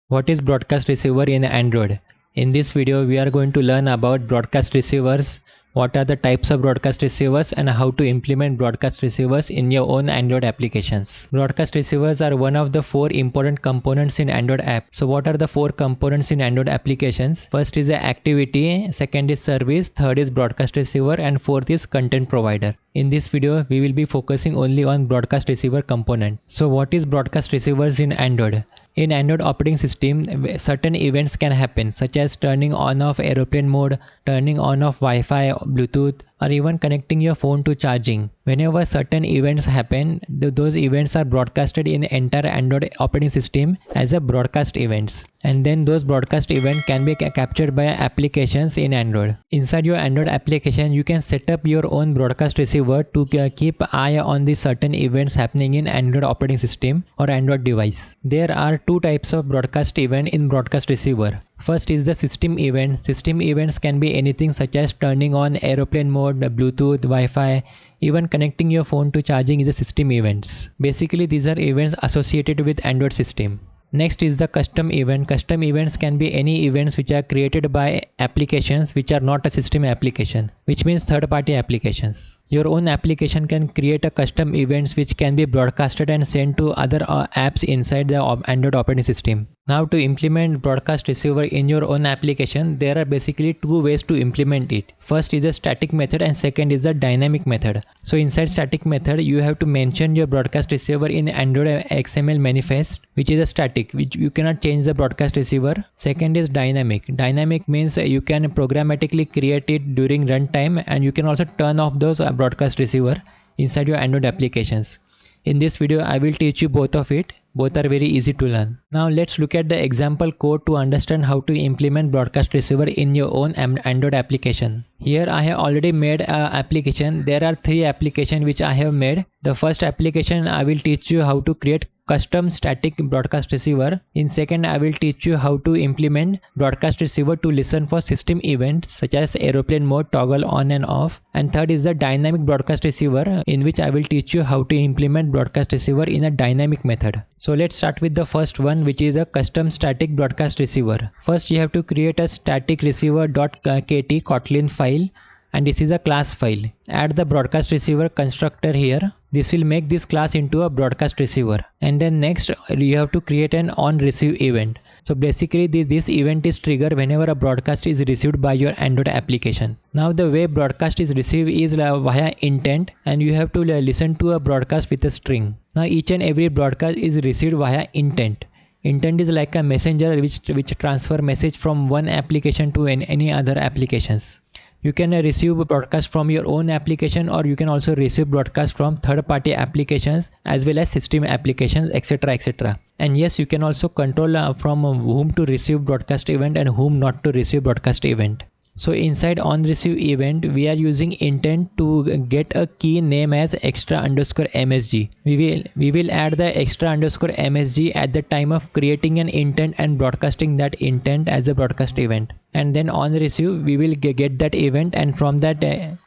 What is broadcast receiver in Android? In this video, we are going to learn about broadcast receivers, what are the types of broadcast receivers, and how to implement broadcast receivers in your own Android applications. Broadcast receivers are one of the 4 important components in Android app. So what are the 4 components in Android applications? First is the activity, second is service, third is broadcast receiver, and fourth is content provider. In this video, we will be focusing only on broadcast receiver component. So what is broadcast receivers in Android? In Android operating system, certain events can happen such as turning on off aeroplane mode, turning on off Wi-Fi, Bluetooth, or even connecting your phone to charging. Whenever certain events happen, those events are broadcasted in the entire Android operating system as a broadcast events. And then those broadcast events can be captured by applications in Android. Inside your Android application, you can set up your own broadcast receiver to keep eye on the certain events happening in Android operating system or Android device. There are 2 types of broadcast event in broadcast receiver. First is the system event. System events can be anything such as turning on aeroplane mode, Bluetooth, Wi-Fi, even connecting your phone to charging is a system events. Basically, these are events associated with Android system. Next is the custom event. Custom events can be any events which are created by applications which are not a system application, which means third-party applications. Your own application can create a custom events which can be broadcasted and sent to other apps inside the Android operating system. Now to implement broadcast receiver in your own application, there are basically 2 ways to implement it. First is a static method and second is the dynamic method. So inside static method, you have to mention your broadcast receiver in Android XML manifest, which is a static, which you cannot change the broadcast receiver. Second is dynamic. Dynamic means you can programmatically create it during runtime, and you can also turn off those broadcast receiver inside your Android applications. In this video, I will teach you both of it. Both are very easy to learn. Now let's look at the example code to understand how to implement broadcast receiver in your own Android application. Here I have already made an application. There are 3 applications which I have made. The first application I will teach you how to create custom static broadcast receiver. In second, I will teach you how to implement broadcast receiver to listen for system events such as aeroplane mode, toggle on and off. And third is the dynamic broadcast receiver, in which I will teach you how to implement broadcast receiver in a dynamic method. So let's start with the first one, which is a custom static broadcast receiver. First, you have to create a static receiver.kt Kotlin file, and this is a class file. Add the broadcast receiver constructor here. This will make this class into a broadcast receiver. And then next, you have to create an on receive event. So basically this event is triggered whenever a broadcast is received by your Android application. Now the way broadcast is received is via intent, and you have to listen to a broadcast with a string. Now each and every broadcast is received via intent. Intent is like a messenger which transfer message from one application to any other applications. You can receive broadcast from your own application, or you can also receive broadcast from third-party applications as well as system applications, etc, etc. And yes, you can also control from whom to receive broadcast event and whom not to receive broadcast event. So inside on receive event, we are using intent to get a key name as extra_msg. We will add the extra_msg at the time of creating an intent and broadcasting that intent as a broadcast event. And then on receive, we will get that event, and from that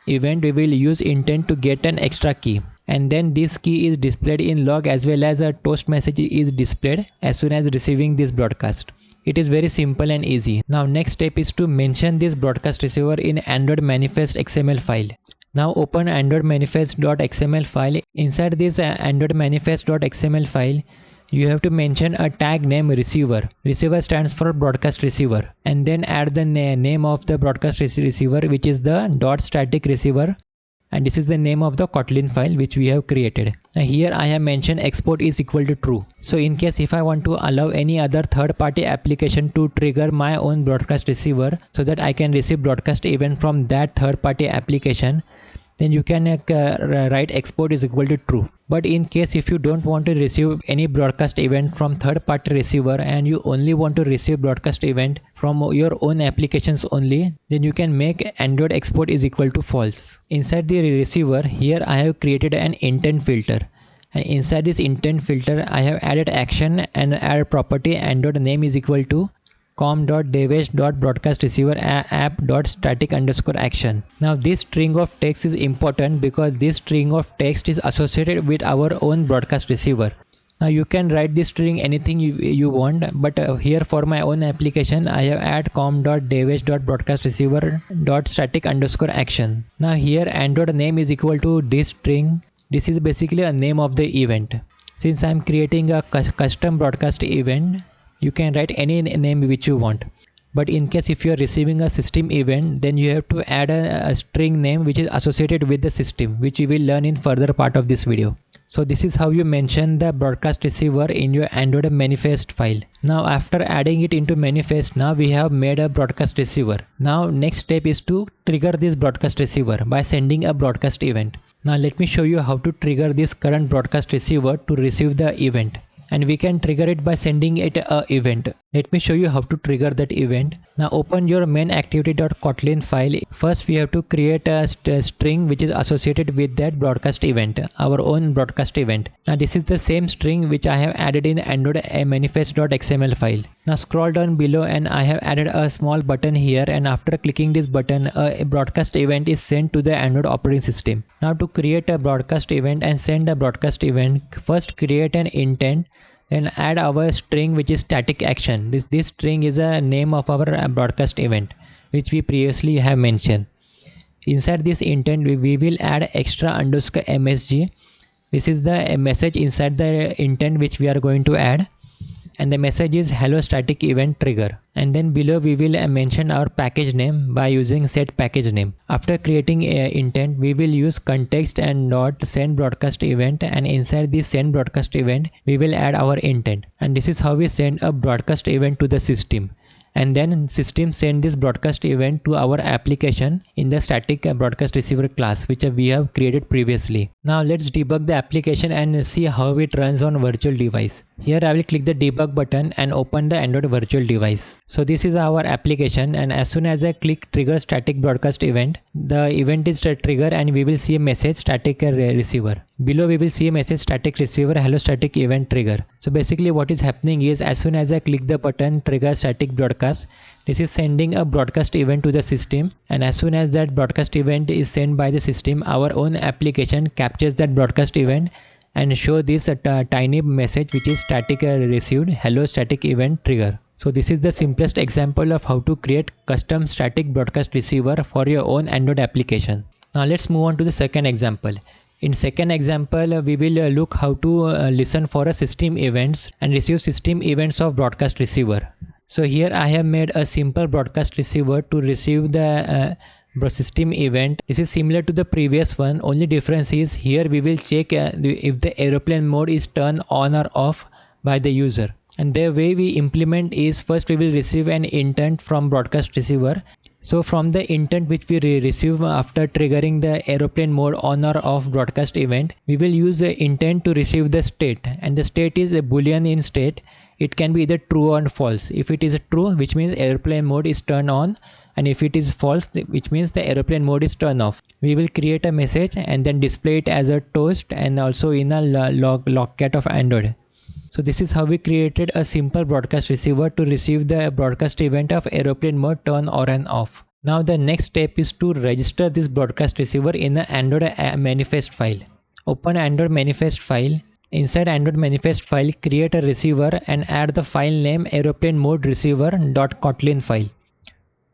event we will use intent to get an extra key. And then this key is displayed in log as well as a toast message is displayed as soon as receiving this broadcast. It is very simple and easy. Now next step is to mention this broadcast receiver in AndroidManifest.xml file. Now open AndroidManifest.xml file. Inside this AndroidManifest.xml file, you have to mention a tag name receiver. Receiver stands for broadcast receiver. And then add the name of the broadcast receiver, which is the .static receiver. And this is the name of the Kotlin file which we have created. Now here I have mentioned export is equal to true. So in case if I want to allow any other third-party application to trigger my own broadcast receiver so that I can receive broadcast event from that third-party application, then you can write export is equal to true. But in case if you don't want to receive any broadcast event from third-party receiver and you only want to receive broadcast event from your own applications only, then you can make Android export is equal to false. Inside the receiver, here I have created an intent filter. And inside this intent filter, I have added action and add property Android name is equal to com.devesh.broadcastReceiver app.static_action. Now this string of text is important because this string of text is associated with our own broadcast receiver. Now you can write this string anything you want, but here for my own application I have add com.devesh.broadcastReceiver.static_action. Now here Android name is equal to this string. This is basically a name of the event. Since I am creating a custom broadcast event, you can write any name which you want. But in case if you are receiving a system event, then you have to add a string name which is associated with the system, which we will learn in further part of this video. So this is how you mention the broadcast receiver in your Android manifest file. Now after adding it into manifest, now we have made a broadcast receiver. Now next step is to trigger this broadcast receiver by sending a broadcast event. Now let me show you how to trigger this current broadcast receiver to receive the event. And we can trigger it by sending it a event. Let me show you how to trigger that event. Now open your main activity.kotlin file. First we have to create a string which is associated with that broadcast event, our own broadcast event. Now this is the same string which I have added in AndroidManifest.xml file. Now scroll down below and I have added a small button here, and after clicking this button a broadcast event is sent to the Android operating system. Now to create a broadcast event and send a broadcast event, first create an intent, then add our string which is static action. This string is a name of our broadcast event which we previously have mentioned. Inside this intent we will add extra underscore msg. This is the message inside the intent which we are going to add, and the message is hello static event trigger. And then below we will mention our package name by using set package name. After creating a intent, we will use context and dot send broadcast event, and inside this send broadcast event we will add our intent. And this is how we send a broadcast event to the system. And then system send this broadcast event to our application in the static broadcast receiver class which we have created previously. Now let's debug the application and see how it runs on virtual device. Here I will click the debug button and open the Android virtual device. So this is our application, and as soon as I click trigger static broadcast event, the event is trigger and we will see a message static receiver. Below we will see a message static receiver hello static event trigger. So basically what is happening is, as soon as I click the button trigger static broadcast, this is sending a broadcast event to the system, and as soon as that broadcast event is sent by the system, our own application captures that broadcast event and show this tiny message which is static received hello static event trigger. So this is the simplest example of how to create custom static broadcast receiver for your own Android application. Now let's move on to the second example. In second example, we will look how to listen for a system events and receive system events of broadcast receiver. So here I have made a simple broadcast receiver to receive the system event. This is similar to the previous one, only difference is here we will check if the aeroplane mode is turned on or off by the user. And the way we implement is, first we will receive an intent from broadcast receiver. So from the intent which we receive after triggering the aeroplane mode on or off broadcast event, we will use the intent to receive the state, and the state is a boolean in state. It can be either true or false. If it is true, which means aeroplane mode is turned on, and if it is false, which means the aeroplane mode is turned off. We will create a message and then display it as a toast and also in a logcat of Android. So this is how we created a simple broadcast receiver to receive the broadcast event of aeroplane mode turn on and off. Now the next step is to register this broadcast receiver in an Android manifest file. Open Android manifest file. Inside Android manifest file, create a receiver and add the file name aeroplane mode receiver.kotlin file.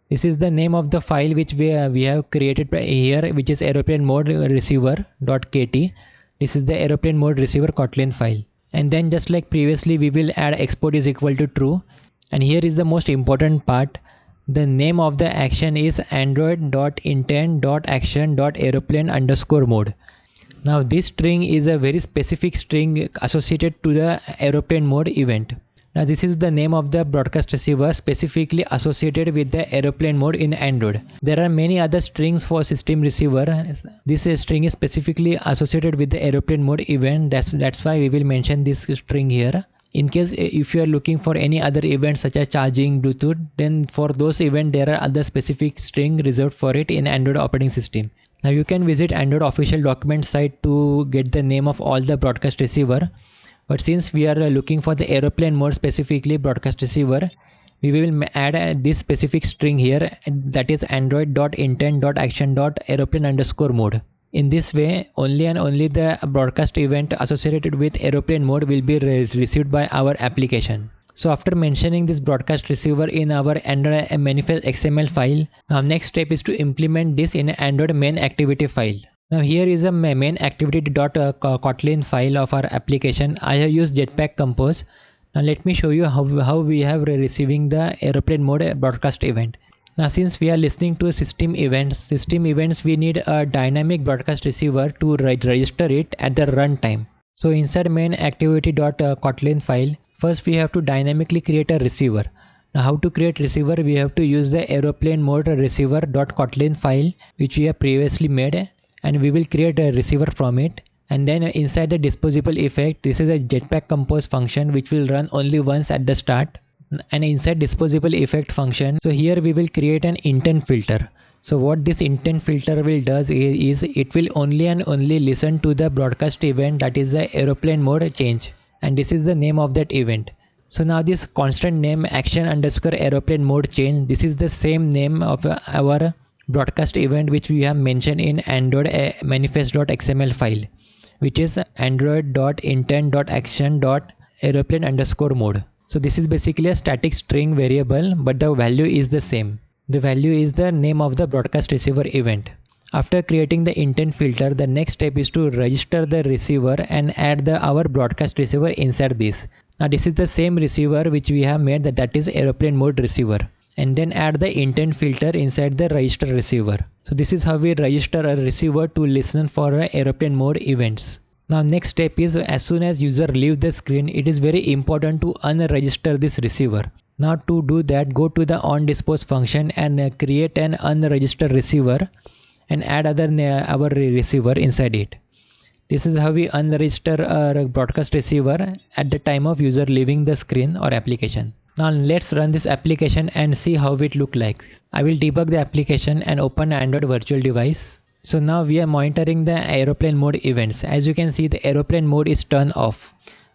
This is the name of the file which we have created here, which is aeroplane mode receiver.kt. This is the aeroplane mode receiver kotlin file. And then just like previously, we will add export is equal to true. And here is the most important part. The name of the action is android.intent.action.aeroplane_mode. Now this string is a very specific string associated to the aeroplane mode event. Now this is the name of the broadcast receiver specifically associated with the aeroplane mode in Android. There are many other strings for system receiver. This string is specifically associated with the aeroplane mode event. That's why we will mention this string here. In case if you are looking for any other events such as charging, Bluetooth, then for those events there are other specific string reserved for it in Android operating system. Now you can visit Android official document site to get the name of all the broadcast receiver. But since we are looking for the aeroplane mode specifically broadcast receiver, we will add this specific string here, that is android.intent.action.aeroplane_mode. In this way, only and only the broadcast event associated with aeroplane mode will be received by our application. So after mentioning this broadcast receiver in our AndroidManifest.xml file, now next step is to implement this in Android main activity file. Now here is a main activity.kotlin file of our application. I have used Jetpack Compose. Now let me show you how we have receiving the aeroplane mode broadcast event. Now since we are listening to system events, we need a dynamic broadcast receiver to register it at the runtime. So inside main activity.kotlin file, first we have to dynamically create a receiver. Now how to create receiver? We have to use the aeroplane mode receiver.kotlin file which we have previously made, and we will create a receiver from it. And then inside the disposable effect, this is a Jetpack Compose function which will run only once at the start. And inside disposable effect function, so here we will create an intent filter. So what this intent filter will does is it will only and only listen to the broadcast event, that is the aeroplane mode change, and this is the name of that event. So now this constant name action_aeroplane mode change, this is the same name of our broadcast event which we have mentioned in AndroidManifest.xml file, which is android.intent.action.aeroplane_mode. So this is basically a static string variable, but the value is the same. The value is the name of the broadcast receiver event. After creating the intent filter, the next step is to register the receiver and add our broadcast receiver inside this. Now this is the same receiver which we have made, that is aeroplane mode receiver, and then add the intent filter inside the register receiver. So this is how we register a receiver to listen for aeroplane mode events. Now next step is, as soon as user leaves the screen, it is very important to unregister this receiver. Now to do that, go to the onDispose function and create an unregistered receiver and add our receiver inside it. This is how we unregister a broadcast receiver at the time of user leaving the screen or application. Now let's run this application and see how it look like. I will debug the application and open Android virtual device. So now we are monitoring the aeroplane mode events. As you can see, the aeroplane mode is turned off.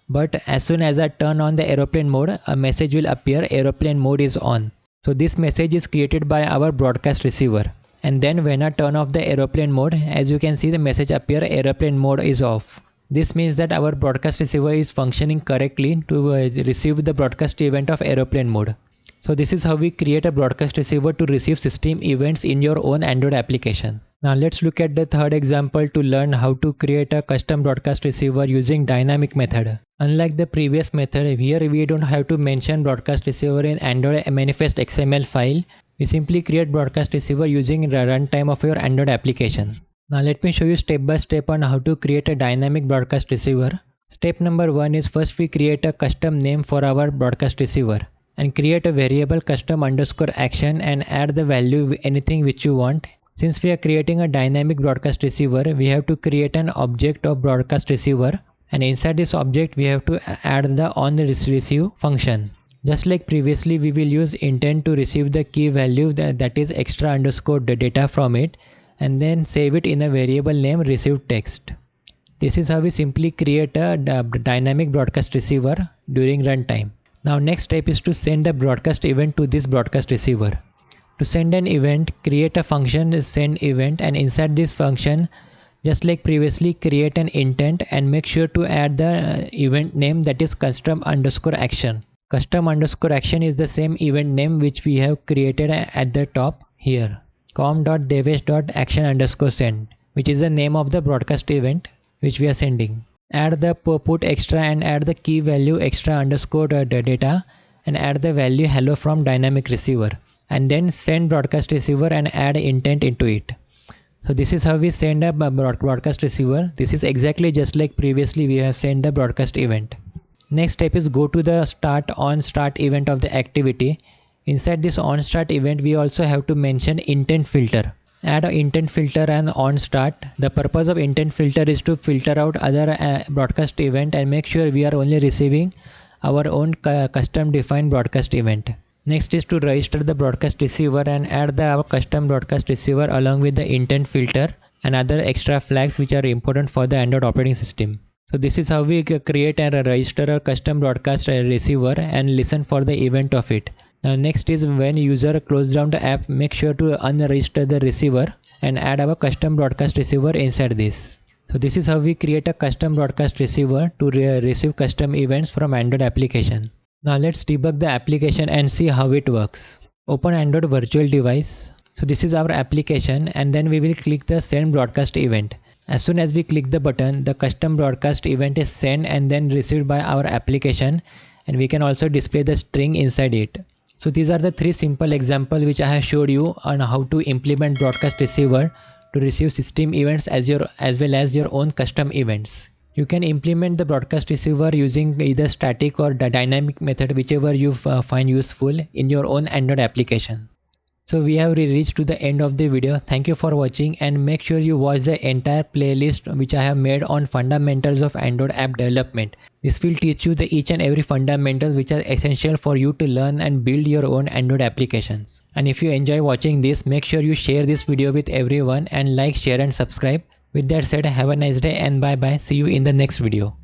But as soon as I turn on the aeroplane mode, a message will appear, aeroplane mode is on. So this message is created by our broadcast receiver. And then when I turn off the aeroplane mode, as you can see the message appear, aeroplane mode is off. This means that our broadcast receiver is functioning correctly to receive the broadcast event of aeroplane mode. So this is how we create a broadcast receiver to receive system events in your own Android application. Now let's look at the third example to learn how to create a custom broadcast receiver using dynamic method. Unlike the previous method, here we don't have to mention broadcast receiver in AndroidManifest.xml file. We simply create broadcast receiver using the runtime of your Android application. Now let me show you step by step on how to create a dynamic broadcast receiver. Step number 1 is, first we create a custom name for our broadcast receiver and create a variable custom_action and add the value anything which you want. Since we are creating a dynamic broadcast receiver, we have to create an object of broadcast receiver, and inside this object we have to add the onReceive function. Just like previously, we will use intent to receive the key value that is extra_data from it, and then save it in a variable name received text. This is how we simply create a dynamic broadcast receiver during runtime. Now next step is to send a broadcast event to this broadcast receiver. To send an event, create a function send event, and inside this function, just like previously, create an intent and make sure to add the event name, that is custom_action. Custom_action is the same event name which we have created at the top here, com.devesh.action_send, which is the name of the broadcast event which we are sending. Add the put extra and add the key value extra_data and add the value hello from dynamic receiver, and then send broadcast receiver and add intent into it. So this is how we send a broadcast receiver. This is exactly just like previously we have sent the broadcast event. Next step is go to the on start event of the activity. Inside this on start event, we also have to mention intent filter. Add an intent filter and on start. The purpose of intent filter is to filter out other broadcast event and make sure we are only receiving our own custom defined broadcast event. Next is to register the broadcast receiver and add our custom broadcast receiver along with the intent filter and other extra flags which are important for the Android operating system. So this is how we create and register a custom broadcast receiver and listen for the event of it. Now next is when user close down the app, make sure to unregister the receiver and add our custom broadcast receiver inside this. So this is how we create a custom broadcast receiver to receive custom events from Android application. Now let's debug the application and see how it works. Open Android virtual device. So this is our application, and then we will click the send broadcast event. As soon as we click the button, the custom broadcast event is sent and then received by our application, and we can also display the string inside it. So these are the 3 simple examples which I have showed you on how to implement broadcast receiver to receive system events as well as your own custom events. You can implement the broadcast receiver using either static or the dynamic method, whichever you find useful in your own Android application. So we have reached to the end of the video. Thank you for watching, and make sure you watch the entire playlist which I have made on fundamentals of Android app development. This will teach you the each and every fundamentals which are essential for you to learn and build your own Android applications. And if you enjoy watching this, make sure you share this video with everyone and like, share and subscribe. With that said, have a nice day and bye bye. See you in the next video.